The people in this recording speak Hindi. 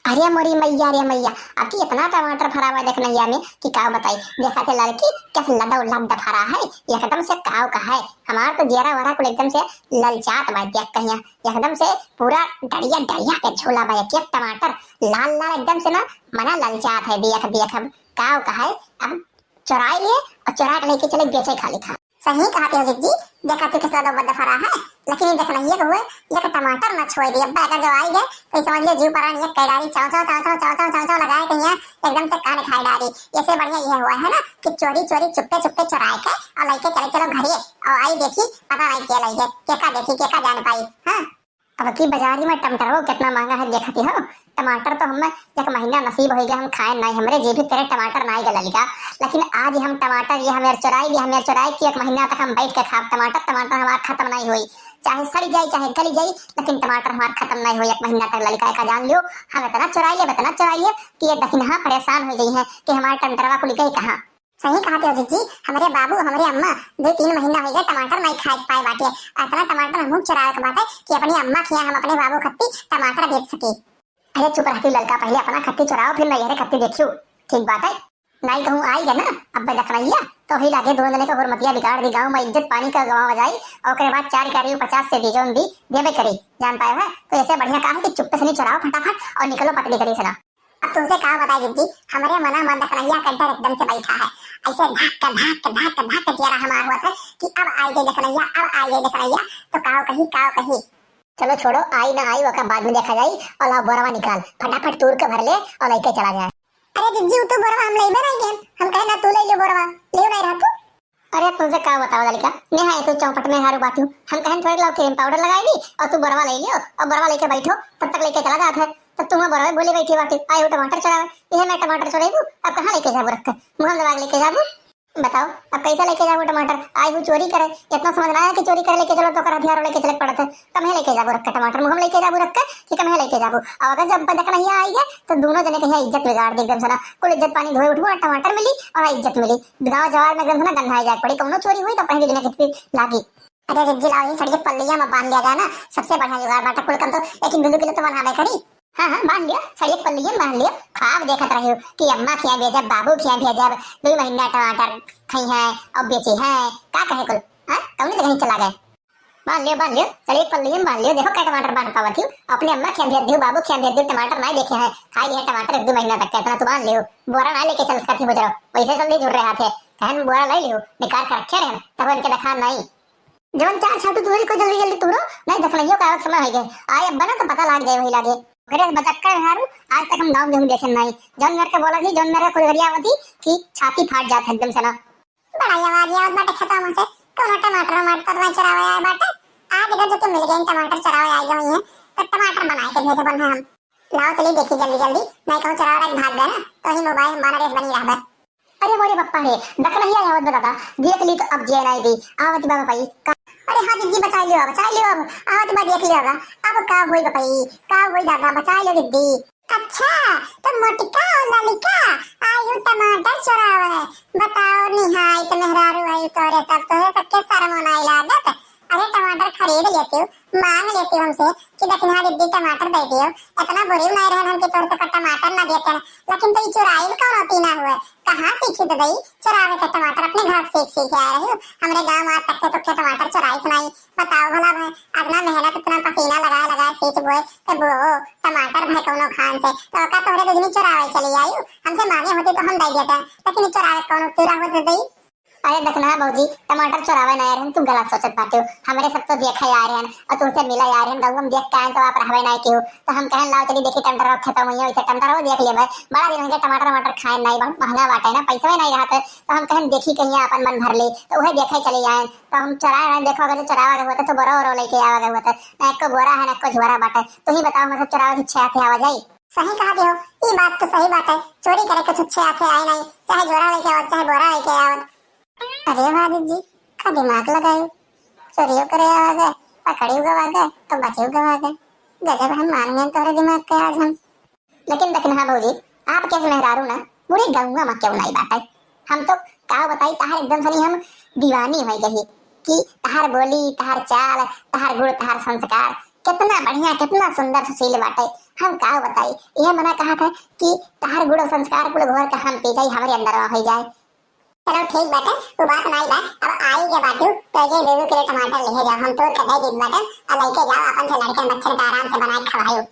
अरे मोरी मैया रे मैया, अभी इतना टमाटर भरा हुआ है देख नैया में कि का बताई। देखा थे लड़की कैसे लदा लदा भरा है, एकदम से काव का है। हमार तो जेरा वरा को एकदम से ललचात बा देख कहिया, एकदम से पूरा डरिया डरिया के झोला बा एक टमाटर लाल लाल एकदम से ना मना ललचात है। देख देख अब काव का है। अब चुराए लिए और चुरा के लेके चले बेचे खाली खा। सही कहते हो जी, देखा तू किस लदा बदा भरा है, लेकिन ये देखना ये हुए ये टमाटर ना छोड़ दिया अब्बा अगर जो आई गए तो समझ ले जीव परान ये कैडारी चाव चाव चाव चाव चाव चाव चाव चाव लगाए कहीं एकदम से कान खाई डाली। इससे बढ़िया ये हुआ है ना कि चोरी चोरी चुपके चुपके चुराए के और लेके चले चलो घरे और आई देखी पता नहीं क्या लगे केका देखी केका जान पाई। हाँ अब की बाजारी में टमाटर हो कितना महंगा है देखती हो। टमाटर तो हमें एक महीना नसीब हो गया हम खाए नहीं, हमरे जी भी तेरे टमाटर नहीं गला लिखा, लेकिन आज हम टमाटर ये हमें चुराई कि एक महीना तक हम बैठ के खा टमाटर हमारा खत्म नहीं हुई। चाहे सड़ी जाए चाहे गली जाए लेकिन टमाटर हमारा खत्म नहीं हुई एक महीना तक ललिका का जान लियो। हम इतना चुराई लिए कि ये दखिनहा परेशान हो गई है कि हमारे टमाटरवा को लिखे कहाँ। सही कहते हो जी, हमारे बाबू हमारे अम्मा 2-3 महीना हो गए टमाटर नहीं खा पाए बाटे। इतना टमाटर हम चुराए के बात है कि अपनी अम्मा खिया हम अपने बाबू खत्ती टमाटर बेच सके। अरे चुप रहती लड़का, पहले अपना खत्ती चुराओ फिर नैहरे खत्ती देखियो। ठीक बात है, नहीं कहूँ आई है ना अब लखनैया तो ही लागे दो जने को हुरमतिया बिगाड़ दी, गाँव में इज्जत पानी का गवा जाई और के बाद 4 करी 50 से दी जो दी देवे करी जान पाए है। तो ऐसे बढ़िया कहा है कि चुप्पे से नहीं चुराओ फटाफट और निकलो पतली करी से ना। अब तुमसे कहा बताए जी, हमारे मना मन लखनैया कंटर एकदम से बैठा है ऐसे धाक कर चेहरा हमारा हुआ था कि अब आई गई लखनैया तो काव कही। चलो छोड़ो आई ना आई वो बाद में देखा जाए और लाओ बोरवा निकाल फटाफट तूर के भर ले और लेके चला जाए। अरे जिज्जी तू बोरवा हम लेबे नहीं गेम, हम कहे ना तू ले बोरवा ले नहीं रहा तू। अरे तुमसे क्या बताओ लड़का, नेहा तू चौपट में हारू बातू हम कहें थोड़े लाओ क्रीम पाउडर लगाएगी और तू बोरवा ले लियो और बोरवा लेके बैठो तब तक लेके चला जाता है। तो तुम बोरवा बोले बैठी बाटी आई हो टमाटर चुरावे ये मैं टमाटर चुराईबू अब कहाँ लेके जाबू रख मुँह दबा लेके जाबू। बताओ अब कैसा लेके जाबू टमाटर आई हूँ चोरी करे इतना समझ रहा है कि चोरी करे लेके चलो तो कर हथियार लेके चले पड़ता है कम लेके जाबू रख टमाटर मुँह लेके जाबू रख कि कम लेके जाबू। और अगर जब देखना नहीं आई है तो दोनों जने कहीं इज्जत बिगाड़ दी एकदम से ना कुल इज्जत पानी धोए उठू टमाटर मिली और इज्जत मिली गाँव जवार में एकदम से ना गंधाई जाए पड़ी कौनो चोरी हुई तो पहले दिन कितनी लागी। अरे रिज्जी लाओ सड़के पल्लिया में बांध लिया जाए ना सबसे बढ़िया जुगाड़ बाटा कुल कम तो 1 किलो तो बनावे करी। हाँ बांध लिया सड़िए पल्लियन बांध लिया खाब देखत रही कि अम्मा खिया भेजा बाबू खिया भेजा 2 महीना टमाटर खाई है और बेची है का कहे कुल हाँ कौन तो कहीं चला गए। बांध लियो सड़िए पल्लियन बांध लियो देखो क्या टमाटर बांध पावा थी अपने अम्मा खिया भेज दियो बाबू खिया भेज दियो टमाटर नहीं देखे हैं खाई लिए टमाटर 1-2 महीना तक इतना तो बांध लियो बोरा ना लेके चल सकती हो जाओ वैसे जल्दी जुड़ रहे थे कहन बोरा ले लियो निकाल कर रखे रहे तब उनके दिखा नहीं जवन 4 छाटू तुरी को जल्दी तूरो नहीं देखना का समय हो गए आए अब्बा ना तो पता लग जाए वही लागे घरे बचक्कर हारू आज तक हम गाँव गेहूं देखे नहीं जौन मेरे को बोला थी जौन मेरे खुलगरिया होती कि छाती फाट जाता एकदम से ना बड़ा आवाज बाटे खत्म से कोनो टमाटर में चरावे आए बाटे आज अगर जो तुम मिल गए टमाटर चरावे आए गए हैं तो टमाटर बनाए के भेजे बन हम लाओ चलिए देखिए जल्दी नहीं कहूं चरावे भाग गए ना तो ही मोबाइल हमारा रेस बनी रहा। अरे मोरे पप्पा रे दक नहीं आवत बता देख ली तो अब जे नहीं दी आवत बाबा भाई। अरे हाँ दीदी बचा लियो अब आवत बा देख लियोगा अब का होई भाई का होई दादा बचा लियो दीदी। अच्छा तो मोटिका और ललिका आयु टमाटर चुरावे बताओ निहाई तो मेहरारू आई तोरे सब तो है सबके शर्म नहीं लागत। अरे टमाटर खरीद लेती हूँ मांग लेती हूँ हमसे कि दखना दीदी टमाटर दे दियो इतना बुरी नहीं रहना कि तोर से टमाटर ना देते लेकिन तो चुराई कौन होती ना हुए कहाँ सीखी तो गई चुरावे के टमाटर अपने घर सीख आ रही हूँ हमारे गाँव आज तक के टमाटर चुराई सुनाई बताओ भला भाई अपना मेहनत इतना पसीना लगाए सींच बोए तो वो टमाटर भाई कौनो खान से तो का तोहरे दूध चुरावे चली आई हमसे मांगे होती तो हम दे देते लेकिन चुरावे कौन चुरा होते दई। अरे देखना भौजी टमाटर चुरावे ना यार तुम गलत सोचत बाटे हो हमारे सब तो देखा आ रहे हैं और तुमसे मिला आ रहे हैं गाँव में देख के आए तो आप रहवे नहीं क्यों तो हम कहें लाओ चलिए देखिए टमाटर खत्म हुई है वैसे टमाटर वो देख लिए बड़ा दिन हो गया टमाटर खाए नहीं बहुत महंगा बाटे ना पैसा नहीं रहा तो हम कहें देखी कहीं अपन मन भर ले तो वही देखे चले जाए तो हम चुराए देखो अगर चुरावा हुआ तो बोरा और लेके आवा हुआ था ना एक को बोरा है ना को झोरा बाटे तो ही बताओ मतलब चुरावा की छे हाथे आवा जाए। सही कहा हो ये बात तो सही बात है चोरी करे कुछ छे हाथे आए नहीं चाहे झोरा लेके आवत चाहे बोरा लेके आवत। अरे वाह जी का दिमाग लगायो चोरियों करे आ गए पकड़ी गवा गए तो बचे गवा गए गजब हम मान गए तोरे दिमाग के आज हम। लेकिन देखना हाँ भौजी आप कैसे मेहरारू ना पूरी गंगा में क्यों नहीं बात है हम तो का बताई तहार एकदम सनी हम दीवानी हो गई कि तहार बोली तहार चाल तहार गुण तहार संस्कार कितना बढ़िया कितना सुंदर सुशील बाटे। हम का बताई, ये मना कहा था कि तार गुण संस्कार कुल घोर का हम पी जाई हमारे अंदर हो जाए। चलो ठीक बाटे, तू बात नहीं बा, अब आई के बाटू तो ये बेबी के लिए टमाटर लेके जाओ, हम तो कदे दिन बाटे, और लेके जाओ अपन से लड़के मच्छर का आराम से बनाए खवायो।